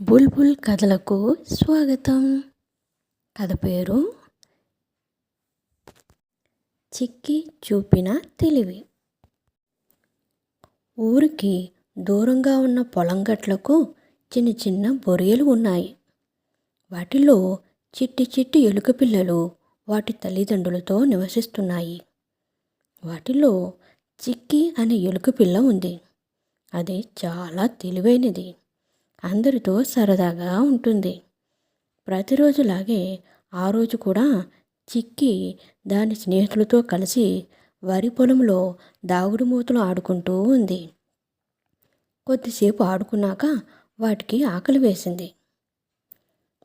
బుల్బుల్ కథలకు స్వాగతం. కథ పేరు చిక్కి చూపిన తెలివి. ఊరికి దూరంగా ఉన్న పొలం గట్లకు చిన్న చిన్న బొరియలు ఉన్నాయి. వాటిలో చిట్టి చిట్టి ఎలుక పిల్లలు వాటి తల్లిదండ్రులతో నివసిస్తున్నాయి. వాటిలో చిక్కి అనే ఎలుక పిల్ల ఉంది. అది చాలా తెలివైనది. అందరితో సరదాగా ఉంటుంది. ప్రతిరోజులాగే ఆ రోజు కూడా చిక్కి దాని స్నేహితులతో కలిసి వరి పొలంలో దాగుడుమూతలు ఆడుకుంటూ ఉంది. కొద్దిసేపు ఆడుకున్నాక వాటికి ఆకలి వేసింది.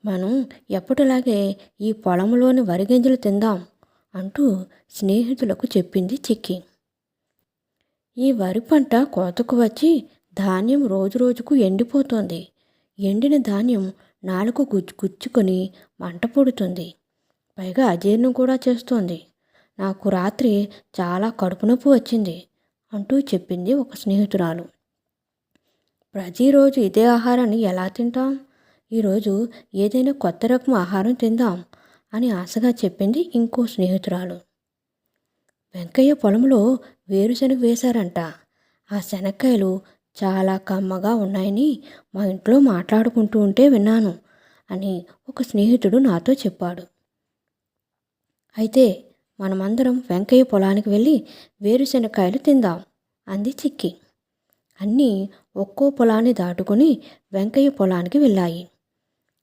మనం ఎప్పటిలాగే ఈ పొలంలోని వరి గింజలు తిందాం అంటూ స్నేహితులకు చెప్పింది చిక్కి. ఈ వరి పంట కోతకు వచ్చి ధాన్యం రోజురోజుకు ఎండిపోతోంది. ఎండిన ధాన్యం నాలుక గుచ్చుకొని మంట పుడుతుంది. పైగా అజీర్ణం కూడా చేస్తోంది. నాకు రాత్రి చాలా కడుపు నొప్పి వచ్చింది అంటూ చెప్పింది ఒక స్నేహితురాలు. ప్రతిరోజు ఇదే ఆహారాన్ని ఎలా తింటాం? ఈరోజు ఏదైనా కొత్త రకం ఆహారం తిందాం అని ఆశగా చెప్పింది ఇంకో స్నేహితురాలు. వెంకయ్య పొలంలో వేరుశనగ వేశారంట. ఆ శనక్కాయలు చాలా కమ్మగా ఉన్నాయని మా ఇంట్లో మాట్లాడుకుంటూ ఉంటే విన్నాను అని ఒక స్నేహితుడు నాతో చెప్పాడు. అయితే మనమందరం వెంకయ్య పొలానికి వెళ్ళి వేరుశనక్కాయలు తిందాం అంది చిక్కి. అన్నీ ఒక్కో పొలాన్ని దాటుకుని వెంకయ్య పొలానికి వెళ్ళాయి.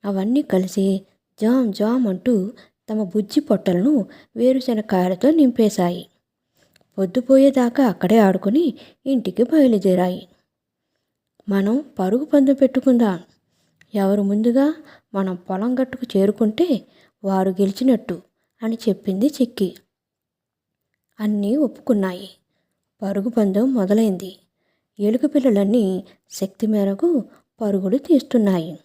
అవన్నీ కలిసి జామ్ జామ్ అంటూ తమ బుజ్జి పొట్టలను వేరుశనక్కాయలతో నింపేశాయి. పొద్దుపోయేదాకా అక్కడే ఆడుకుని ఇంటికి బయలుదేరాయి. మనం పరుగు పందెం పెట్టుకుందాం. ఎవరు ముందుగా మనం పొలం గట్టుకు చేరుకుంటే వారు గెలిచినట్టు అని చెప్పింది చిక్కి. అన్నీ ఒప్పుకున్నాయి. పరుగు పందెం మొదలైంది. ఎలుక పిల్లలన్నీ శక్తి మేరకు పరుగులు తీస్తున్నాయి.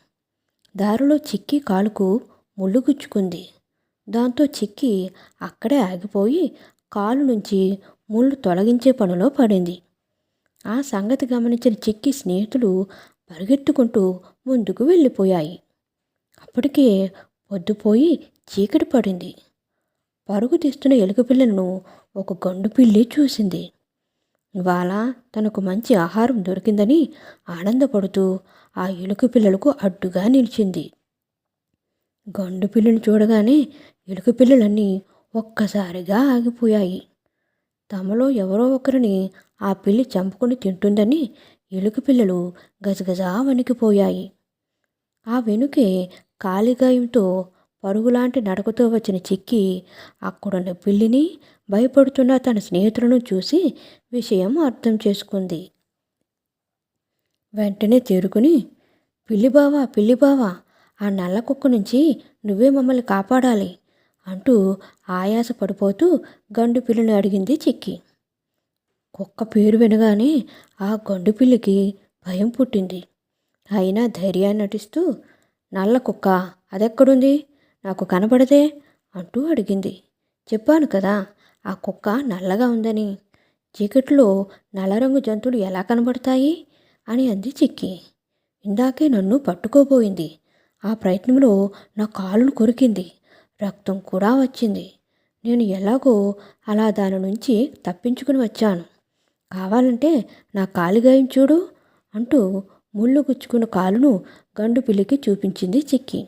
దారిలో చిక్కి కాలుకు ముళ్ళు గుచ్చుకుంది. దాంతో చిక్కి అక్కడే ఆగిపోయి కాలు నుంచి ముళ్ళు తొలగించే పనిలో పడింది. ఆ సంగతి గమనించిన చిక్కి స్నేహితులు పరిగెత్తుకుంటూ ముందుకు వెళ్ళిపోయాయి. అప్పటికే పొద్దుపోయి చీకటి పడింది. పరుగు తీస్తున్న ఎలుక పిల్లలను ఒక గండు పిల్లి చూసింది. ఇవాళ తనకు మంచి ఆహారం దొరికిందని ఆనందపడుతూ ఆ ఎలుక పిల్లలకు అడ్డుగా నిలిచింది. గండు పిల్లిని చూడగానే ఎలుక పిల్లలన్నీ ఒక్కసారిగా ఆగిపోయాయి. తమలో ఎవరో ఒకరిని ఆ పిల్లి చంపుకొని తింటుందని ఎలుక పిల్లలు గజగజా వణికిపోయాయి. ఆ వెనుకే కాలిగాయంతో పరుగులాంటి నడకతో వచ్చిన చిక్కి అక్కడున్న పిల్లిని, భయపడుతున్న తన స్నేహితులను చూసి విషయం అర్థం చేసుకుంది. వెంటనే తేరుకుని, పిల్లిబావా ఆ నల్ల కుక్క నుంచి నువ్వే మమ్మల్ని కాపాడాలి అంటూ ఆయాస పడిపోతూ గండు పిల్లిని అడిగింది చిక్కి. కుక్క పేరు వినగానే ఆ గండు పిల్లికి భయం పుట్టింది. అయినా ధైర్యాన్ని నటిస్తూ, నల్ల కుక్క అదెక్కడుంది? నాకు కనపడదే అంటూ అడిగింది. చెప్పాను కదా ఆ కుక్క నల్లగా ఉందని. చీకట్లో నల్లరంగు జంతువులు ఎలా కనబడతాయి అని అంది చిక్కి. ఇందాకే నన్ను పట్టుకోబోయింది. ఆ ప్రయత్నంలో నా కాలును కొరికింది. రక్తం కూడా వచ్చింది. నేను ఎలాగో అలా దాని నుంచి తప్పించుకుని వచ్చాను. కావాలంటే నా కాలిగాయం చూడు అంటూ ముళ్ళు గుచ్చుకున్న కాలును గండు పిల్లికి చూపించింది చిక్కి.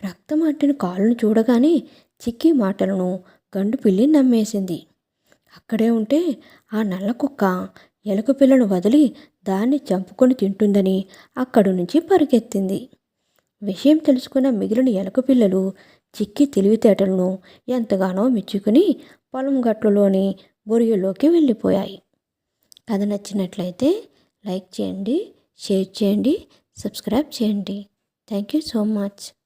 రక్తం అంటిన కాలును చూడగానే చిక్కి మాటలను గండు పిల్లి నమ్మేసింది. అక్కడే ఉంటే ఆ నల్ల కుక్క ఎలుక పిల్లను వదిలి దాన్ని చంపుకొని తింటుందని అక్కడి నుంచి పరిగెత్తింది. విషయం తెలుసుకున్న మిగిలిన ఎలుక పిల్లలు చిక్కి తెలివితేటలను ఎంతగానో మెచ్చుకుని పొలం గట్లలోని బొరియలోకి వెళ్ళిపోయాయి. కథ నచ్చినట్లయితే లైక్ చేయండి, షేర్ చేయండి, సబ్స్క్రైబ్ చేయండి. Thank you so much.